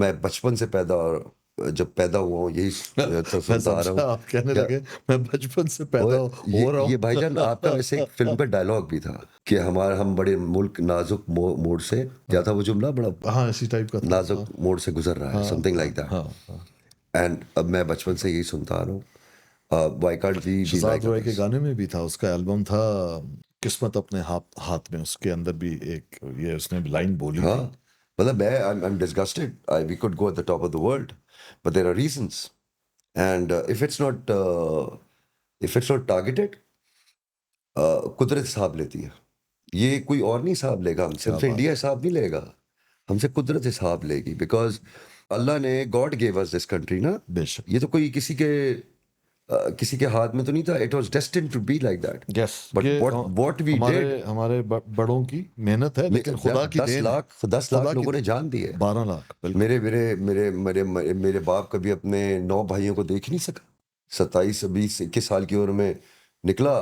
میں بچپن سے جب پیدا ہوا ہوں یہی سنتا آ رہا ہوں. آپ کہنے لگے میں بچپن سے پیدا ہو رہا ہوں. یہ بھائی جان آپ کا ویسے ایک فلم کا ڈائلاگ بھی تھا کہ ہم بڑے ملک نازک موڑ سے, کیا تھا وہ جملہ, بڑا ہاں اسی ٹائپ کا, نازک موڑ سے گزر رہا ہے, something like that. اینڈ اب میں بچپن سے یہی سنتا آ رہا ہوں. Why can't we be Shahzad like روئے کے others? گانے میں بھی تھا, اس کا البم تھا قسمت اپنے ہاتھ میں, اس کے اندر بھی ایک یہ اس نے لائن بولی تھی. مطلب I'm disgusted. We could go at the top of the world, but there are reasons. And if it's not targeted, قدرت حساب لیتی ہے. یہ کوئی اور نہیں حساب لے گا, ہم سے انڈیا حساب نہیں لے گا, ہم سے قدرت حساب لے گی. بیکاز اللہ نے, God gave us this country نا, بے شک, یہ تو کوئی کسی کے ہاتھ میں تو نہیں تھا. It was destined to be like that. Yes, But what we did, ہمارے بڑوں کی محنت ہے, لیکن خدا کی دین ہے. 10 لاکھ لوگوں نے جان دی ہے. 12 لاکھ. میرے باپ کبھی اپنے 9 بھائیوں کو دیکھ نہیں سکا. 27 20 21 سال کی عمر میں نکلا,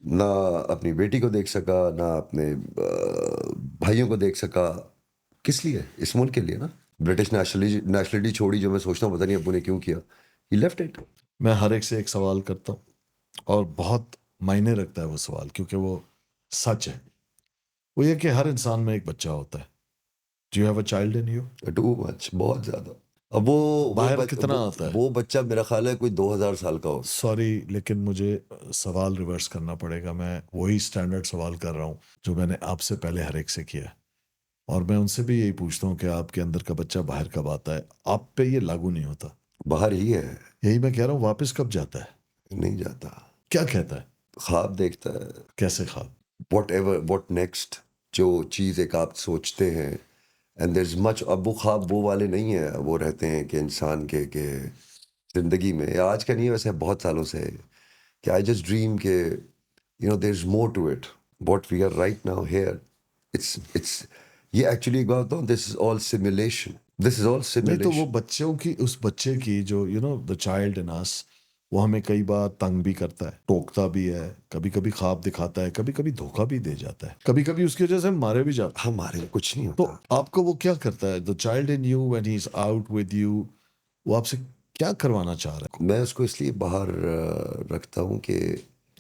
نہ اپنی بیٹی کو دیکھ سکا, نہ اپنے بھائیوں کو دیکھ سکا. کس لیے؟ اس ملک کے لیے نا. برٹش نیشنلٹی چھوڑی, جو میں سوچتا ہوں پتہ نہیں ابو نے کیوں کیا. He left it. میں ہر ایک سے ایک سوال کرتا ہوں اور بہت معنی رکھتا ہے وہ سوال, کیونکہ وہ سچ ہے. وہ یہ کہ ہر انسان میں ایک بچہ ہوتا ہے. Do you have a child in you? Too much, بہت زیادہ. اب وہ باہر کتنا آتا ہے؟ وہ بچہ میرا خیال ہے کوئی 2000 سال کا ہو. سوری, لیکن مجھے سوال ریورس کرنا پڑے گا. میں وہی اسٹینڈرڈ سوال کر رہا ہوں جو میں نے آپ سے پہلے ہر ایک سے کیا ہے, اور میں ان سے بھی یہی پوچھتا ہوں کہ آپ کے اندر کا بچہ باہر کب آتا ہے. آپ پہ یہ لاگو نہیں ہوتا. باہر ہی ہے. یہی میں کہہ رہا ہوں, واپس کب جاتا ہے؟ نہیں جاتا. کیا کہتا ہے؟ خواب دیکھتا ہے. کیسے خواب؟ واٹ نیکسٹ, جو چیز ایک آپ سوچتے ہیں, اینڈ دیر از مچ. اب وہ خواب وہ والے نہیں ہیں, وہ رہتے ہیں کہ انسان کے کہ زندگی میں, آج کا نہیں ہے ویسے, بہت سالوں سے, کہ آئی جسٹ ڈریم کہ there is more to it. What we are right now here, it's یہ ایکچولی ایک بات بتاؤں, دس از آل سیمولیشن. دس از آل نہیں تو سیمولیشن. وہ بچوں کی, اس بچے کی جو دا چائلڈ ان اس, وہ ہمیں کئی بار تنگ بھی کرتا ہے, ٹوکتا بھی ہے, کبھی کبھی خواب دکھاتا ہے, کبھی کبھی دھوکہ بھی دے جاتا ہے, کبھی کبھی اس کی وجہ سے ہم مارے بھی جاتے ہیں. ہمارے کچھ نہیں تو ہوتا. آپ کو وہ کیا کرتا ہے, the child in you when he is out with you, وہ آپ سے کیا کروانا چاہ رہا ہے؟ میں اس کو اس لیے باہر رکھتا ہوں کہ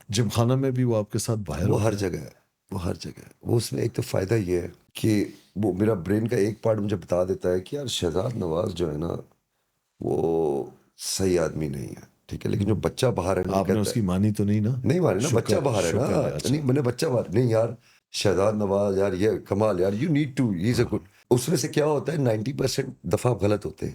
جم خانہ میں بھی وہ آپ کے ساتھ باہر وہ ہوتا ہر ہے؟ جگہ ہے. وہ ہر جگہ ہے. وہ اس میں ایک تو فائدہ یہ ہے کہ وہ میرا برین کا ایک پارٹ مجھے بتا دیتا ہے کہ یار شہزاد نواز جو ہے نا وہ صحیح آدمی نہیں ہے, ٹھیک ہے, لیکن جو بچہ باہر ہے نا, آپ نے اس کی مانی تو نہیں نا؟ نہیں مانے نا, بچہ باہر ہے نا. شکر ہے. اچھا. نہیں میں نے بچہ باہر نہیں یار, شہزاد نواز یار یہ کمال یار, you need to, he is a good. اس میں سے کیا ہوتا ہے 90% دفعہ غلط ہوتے ہیں,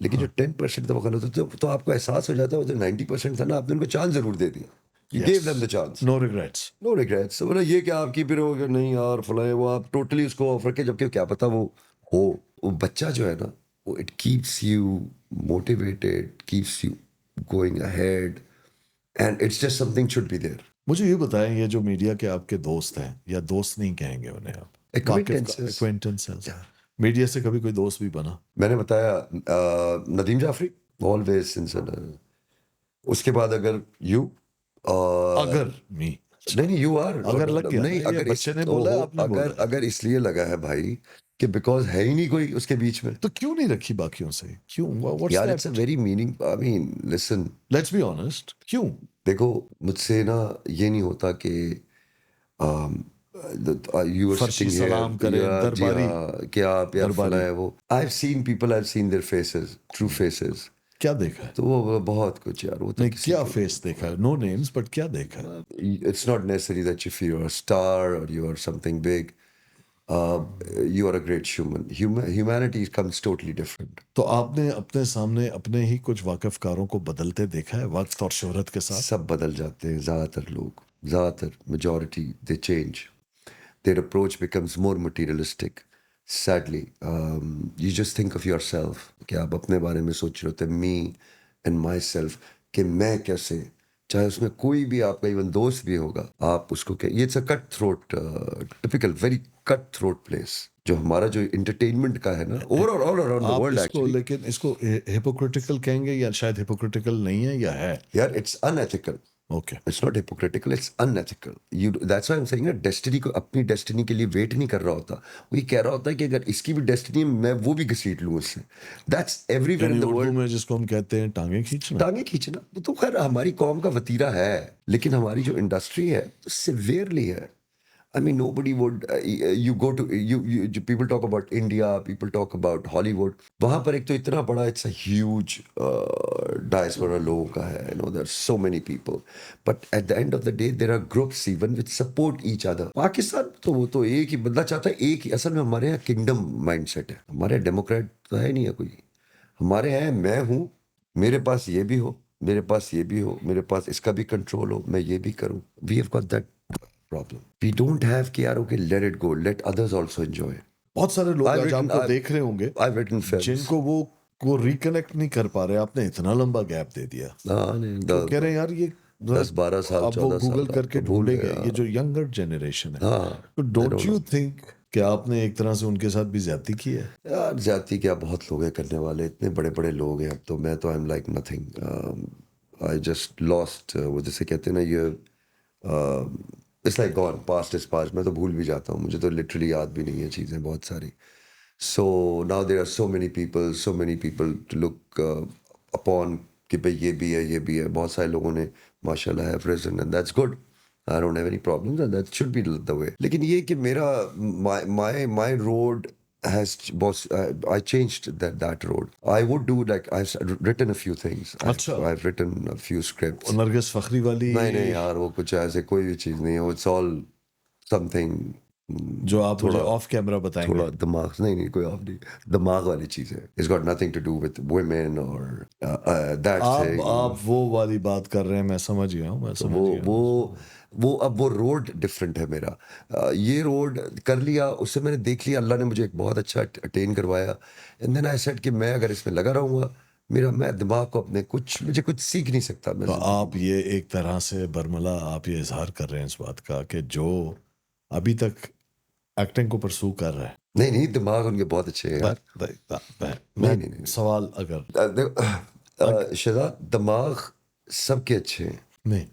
لیکن جو 10% دفعہ غلط ہوتے ہیں تو آپ کو احساس ہو جاتا ہے وہ جو 90% تھا نا, آپ نے ان کو چانس ضرور دے دیا. You gave them the chance. No regrets. No regrets. بولا یہ کہ آپ کی پھر ہو کہ نہیں یار فلاں, وہ آپ ٹوٹلی اس کو آفر کے, جبکہ کیا پتا وہ ہو. وہ بچہ جو ہے نا وہ it keeps you motivated, keeps you going ahead, and it's just something should be there. مجھے یہ بتائیں, یہ جو میڈیا کے آپ کے دوست ہیں, یا دوست نہیں کہیں گے انہیں آپ, Acquaintances. acquaintances, میڈیا سے کبھی کوئی دوست بھی بنا؟ میں نے بتایا ندیم جعفری آلویز سنسر. اس کے بعد اگر یو اگر می نہیں یو آر اگر لگ گیا نہیں, نا, یہ بچے نے بولا ہے, آپ نے بولا ہے. اگر اس لیے لگا ہے بھائی کہ بیکاز ہے ہی نہیں کوئی اس کے بیچ میں, تو کیوں نہیں رکھی باقیوں سے؟ کیوں؟ یار it's a very meaning, I mean listen, let's be honest, کیوں؟ دیکھو مجھ سے نا یہ نہیں ہوتا کہ یو آر فرشی سلام کریں, درباری کہ آپ یار فلاں ہے وہ. I have seen people, I have seen their faces, true faces. کیا دیکھا ہے؟ تو وہ بہت کچھ یار, وہ تو نہیں, کیا فیس دیکھا ہے؟ نو نیمز, بٹ کیا دیکھا ہے؟ it's not necessary that if you are a star or you are something big, you are a great human. Humanity comes totally different. تو آپ نے اپنے سامنے اپنے ہی کچھ واقف کاروں کو بدلتے دیکھا ہے وقت اور شہرت کے ساتھ؟ سب بدل جاتے ہیں, زیادہ تر لوگ, زیادہ تر majority they change. Their approach becomes more materialistic. Sadly, you just think of yourself, کہ آپ اپنے بارے میں سوچ رہے ہوتے ہیں, me and myself, کہ میں کیسے, چاہے اس میں کوئی بھی آپ کا ایون دوست بھی ہوگا, آپ اس کو کہ یہ cut throat, typical very cut throat place جو ہمارا جو انٹرٹینمنٹ کا ہے نا all around the world actually. لیکن اس کو ہپوکریٹیکل کہیں گے, یا شاید ہپوکریٹیکل نہیں ہے, یا ہے؟ یار it's unethical. Okay, It's not hypocritical, it's unethical. That's why I'm saying that destiny کو اپنی ڈیسٹنی کے لیے ویٹ نہیں کر رہا ہوتا, وہ یہ کہہ رہا ہوتا ہے کہ اگر اس کی بھی ڈیسٹنی میں وہ بھی گھسیٹ لوں اس سے. That's everywhere in the Urdu world. میں جس کو ہم کہتے ہیں ٹانگیں کھینچنا. ٹانگیں کھینچنا وہ تو خیر ہماری قوم کا وتیرہ ہے, لیکن ہماری جو انڈسٹری ہے سیویئرلی ہے. I mean, nobody would, you go to, people talk about India, people talk about Hollywood. وہاں پر ایک تو اتنا بڑا, it's a huge diaspora لوگوں کا ہے, there are so many people. But at the end of the day, there are groups even which support each other. Pakistan تو وہ تو ایک ہی بدلا چاہتا ہے, ایک ہی, اصل میں ہمارے یہاں کنگڈم مائنڈ سیٹ ہے. ہمارے ڈیموکریٹ تو ہے نہیں ہے کوئی, ہمارے یہاں میں ہوں, میرے پاس یہ بھی ہو, میرے پاس یہ بھی ہو, میرے پاس اس کا بھی کنٹرول ہو, میں یہ بھی کروں. We have got that problem. We don't have کہ یار okay, let it go, let others also enjoy. بہت سارے لوگ آج آپ کو دیکھ رہے ہوں گے I've written films. جن کو وہ ریکنیکٹ نہیں کر پا رہے. آپ نے اتنا لمبا گیپ دے دیا, تو کہہ رہے ہیں یار یہ 10-12 سال, اب وہ 14 سال گوگل کر کے ڈھونڈے گئے, یہ جو ینگر جنریشن ہے. تو ڈونٹ یو تھنک کہ آپ نے ایک طرح سے ان کے ساتھ بھی زیادتی کی ہے؟ یار زیادتی کیا, بہت لوگ ہیں کرنے والے, اتنے بڑے بڑے لوگ ہیں اب تو. میں تو I'm like nothing. I just lost, وہ جیسے کہتے ہیں نا یہ it's like gone, past is past. میں تو بھول بھی جاتا ہوں, مجھے تو literally یاد بھی نہیں ہے چیزیں بہت ساری. So now there are so many people to look upon کہ بھئی یہ بھی ہے یہ بھی ہے. بہت سارے لوگوں نے ماشاء اللہ have risen and that's good. I don't have any problems and that should be the way. لیکن یہ کہ میرا my road has I changed that road. I would do like I've written a few things. I've written a few scripts. نرگس فخری والی نہیں یار وہ کچھ ایسے کوئی بھی چیز نہیں ہے. It's all something جو آپ مجھے آف کیمرہ بتائیں گے. تھوڑا دماغ نہیں کوئی آف نہیں, دماغ والی چیز ہے. It's got nothing to do with women or that thing. آپ وہ والی بات کر رہے ہیں, میں سمجھ گیا ہوں. وہ اب وہ روڈ ڈفرینٹ ہے میرا. یہ روڈ کر لیا, اس سے میں نے دیکھ لیا, اللہ نے مجھے ایک بہت اچھا اٹین کروایا. اینڈ دین آئی سیڈ کہ میں اگر اس میں لگا رہوں گا, میں دماغ کو اپنے مجھے کچھ سیکھ نہیں سکتا. تو آپ یہ ایک طرح سے برملا آپ یہ اظہار کر رہے ہیں اس بات کا کہ جو ابھی تک ایکٹنگ کو پرسو کر رہا ہے. نہیں دماغ ان کے بہت اچھے ہیں. نہیں سوال اگر شہزاد دماغ سب کے اچھے ہیں. نہیں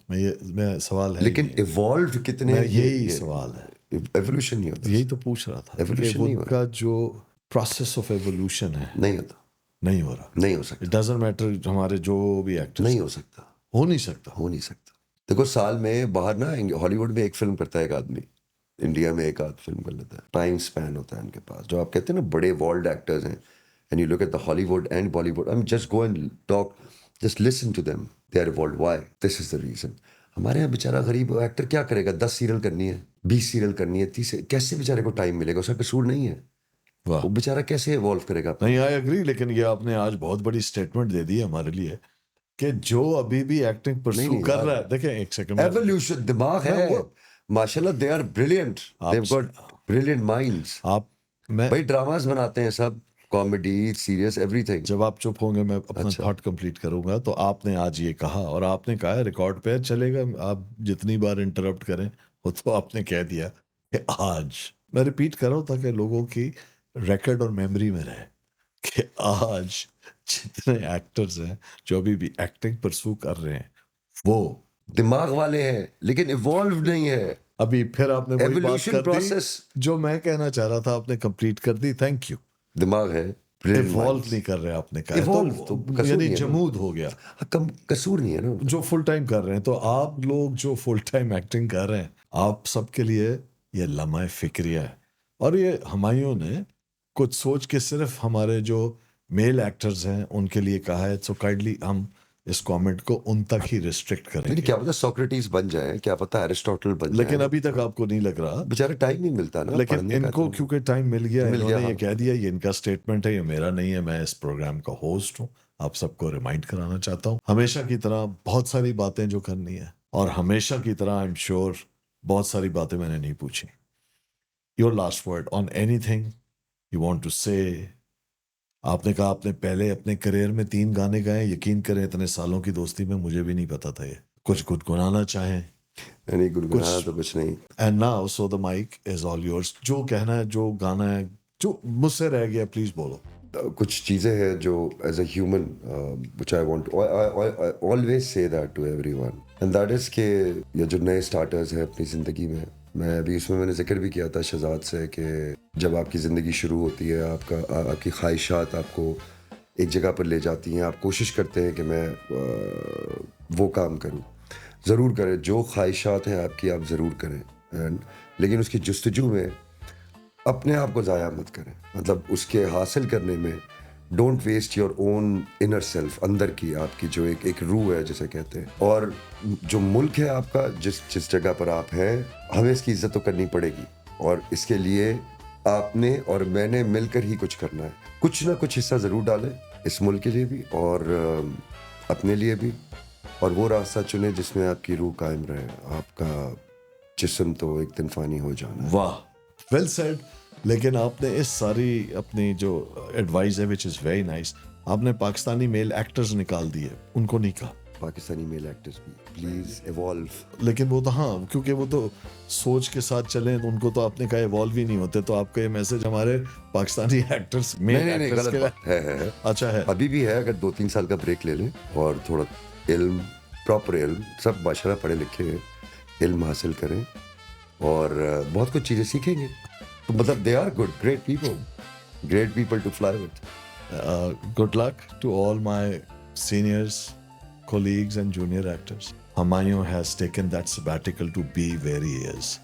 میں سوال ہے لیکن ایوالو کتنے, یہی سوال ہے. ایولیوشن نہیں ہوتا. یہی تو پوچھ رہا تھا کہ ان کا جو پروسیس آف ایولیوشن ہے نہیں ہوتا, نہیں ہو رہا, نہیں ہو سکتا. اٹ ڈزنٹ میٹر ہمارے جو بھی ایکٹر نہیں ہو سکتا, ہو نہیں سکتا. دیکھو سال میں باہر نا ہالی ووڈ میں ایک فلم کرتا ہے ایک آدمی, انڈیا میں ایک آدھ فلم کر لیتا ہے. ٹائم اسپین ہوتا ہے ان کے پاس. جو آپ کہتے ہیں نا بڑے ورلڈ ایکٹرز ہیں, and you look at the Hollywood and Bollywood, I just go and talk, just listen to them, they are evolved. Why? This is the reason. ہمارے یہاں بیچارہ غریب ایکٹر کیا کرے گا؟ 10 سیریل کرنی ہے, 20 serial کرنی ہے, 30, کیسے بیچارے کو ٹائم ملے گا؟ اس کا قصور نہیں ہے. وہ بیچارہ کیسے ایوالو کرے گا؟ نہیں, آئی اگری. لیکن یہ آپ نے آج بہت بڑی اسٹیٹمنٹ دے دی ہمارے لیے کہ جو ابھی بھی ایکٹنگ پرسو کر رہا ہے. دیکھیں ایک سیکنڈ, ایولیوشن دماغ ہے ماشاءاللہ. They are brilliant, they have got brilliant minds. بھائی ڈراماز بناتے ہیں سب, کامیڈی, سیریس, ایوری تھنگ. جب آپ چپ ہوں گے میں اپنا تھاٹ کمپلیٹ کروں گا. تو آپ نے آج یہ کہا, اور آپ نے کہا ہے ریکارڈ پہ چلے گا, آپ جتنی بار انٹرپٹ کریں وہ تو آپ نے کہہ دیا کہ آج, میں ریپیٹ کر رہا ہوں تاکہ لوگوں کی ریکارڈ اور میموری میں رہے, کہ آج جتنے ایکٹرز ہیں جو ابھی بھی ایکٹنگ پرسو کر رہے ہیں وہ دماغ والے ہیں لیکن ایوالو نہیں ہے. ابھی پھر آپ نے وہی بات کر دی جو میں کہنا چاہ رہا تھا, آپ نے کمپلیٹ کر دی. Thank you. دماغ ہے, ایوالو نہیں کر رہے آپ نے کہا, یعنی جمود ہو گیا. قصور نہیں ہے نا جو فل ٹائم کر رہے ہیں. تو آپ لوگ جو فل ٹائم ایکٹنگ کر رہے ہیں, آپ سب کے لیے یہ لمحہ فکریہ ہے. اور یہ ہمایوں نے کچھ سوچ کے صرف ہمارے جو میل ایکٹرز ہیں ان کے لیے کہا ہے, سو کائنڈلی ہم اس کامنٹ کو ان تک ہی ریسٹرکٹ کریں گے. کیا پتا سوکریٹس بن جائے, کیا پتا ایرسٹوٹل بن جائے, لیکن ابھی تک آپ کو نہیں لگ رہا, بیچارے ٹائم نہیں ملتا نا. لیکن ان کو کیونکہ ٹائم مل گیا, انہوں نے یہ کہہ دیا, یہ ان کا اسٹیٹمنٹ ہے, یہ میرا نہیں ہے. میں اس پروگرام کا ہوسٹ ہوں, آپ سب کو ریمائنڈ کرانا چاہتا ہوں. ہمیشہ کی طرح بہت ساری باتیں جو کرنی ہے, اور ہمیشہ کی طرح آئی ایم شیور بہت ساری باتیں میں نے نہیں پوچھی. Your last word on anything you want to say. آپ نے کہا آپ نے پہلے اپنے کریئر میں 3 گانے گائے. یقین کریں اتنے سالوں کی دوستی میں مجھے بھی نہیں پتا تھا یہ. کچھ گنگنانا چاہیں؟ نہیں گنگنانا تو کچھ نہیں. And now so the mic is all yours. جو کہنا ہے, جو گانا ہے, جو مجھ سے رہ گیا, پلیز بولو. کچھ چیزیں ہیں جو as a human which I want to I always say that to everyone and that is کہ یہ جو نئے سٹارٹرز ہیں اپنی زندگی میں, میں ابھی اس میں نے ذکر بھی کیا تھا شہزاد سے کہ جب آپ کی زندگی شروع ہوتی ہے, آپ کی خواہشات آپ کو ایک جگہ پر لے جاتی ہیں, آپ کوشش کرتے ہیں کہ میں وہ کام کروں. ضرور کریں, جو خواہشات ہیں آپ کی آپ ضرور کریں, لیکن اس کی جستجو میں اپنے آپ کو ضائع مت کریں. مطلب اس کے حاصل کرنے میں don't waste your own inner self, اندر کی آپ کی جو ایک روح ہے جسے کہتے ہیں. اور جو ملک ہے آپ کا, جس جگہ پر آپ ہیں, ہمیں اس کی عزت تو کرنی پڑے گی, اور اس کے لیے آپ نے اور میں نے مل کر ہی کچھ کرنا ہے. کچھ نہ کچھ حصہ ضرور ڈالیں اس ملک کے لیے بھی اور اپنے لیے بھی, اور وہ راستہ چنیں جس میں آپ کی روح قائم رہے. آپ کا جسم تو ایک دن فانی ہو جانا. واہ, ویل سیڈ. لیکن آپ نے اس ساری اپنی جو ایڈوائز ہے وچ از ویری نائس, آپ نے پاکستانی میل ایکٹرز نکال دیے, ان کو نہیں کہا. پاکستانی میل ایکٹرز بھی پلیز ایوالو. لیکن وہ تو ہاں, کیونکہ وہ تو سوچ کے ساتھ چلیں, ان کو تو آپ نے کہا ایوالو ہی نہیں ہوتے. تو آپ کا یہ میسج ہمارے پاکستانی ایکٹرز میل ایکٹرز کے لیے ہے. اچھا ہے, ابھی بھی ہے. اگر 2-3 سال کا بریک لے لیں اور تھوڑا علم, پراپر علم, سب ماشاءاللہ پڑھے لکھے ہیں, علم حاصل کریں اور بہت کچھ چیزیں سیکھیں گے. مطلب they are good, great people, great people to fly with. Good luck to all my seniors, colleagues, and junior actors. Humayun has taken that sabbatical to be where he is,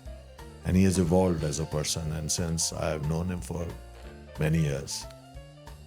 and he has evolved as a person. And since I have known him for many years,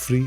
free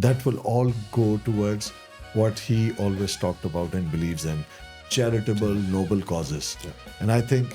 that will all go towards what he always talked about and believes in, charitable, noble causes. And I think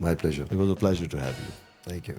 My pleasure. It was a pleasure to have you. Thank you.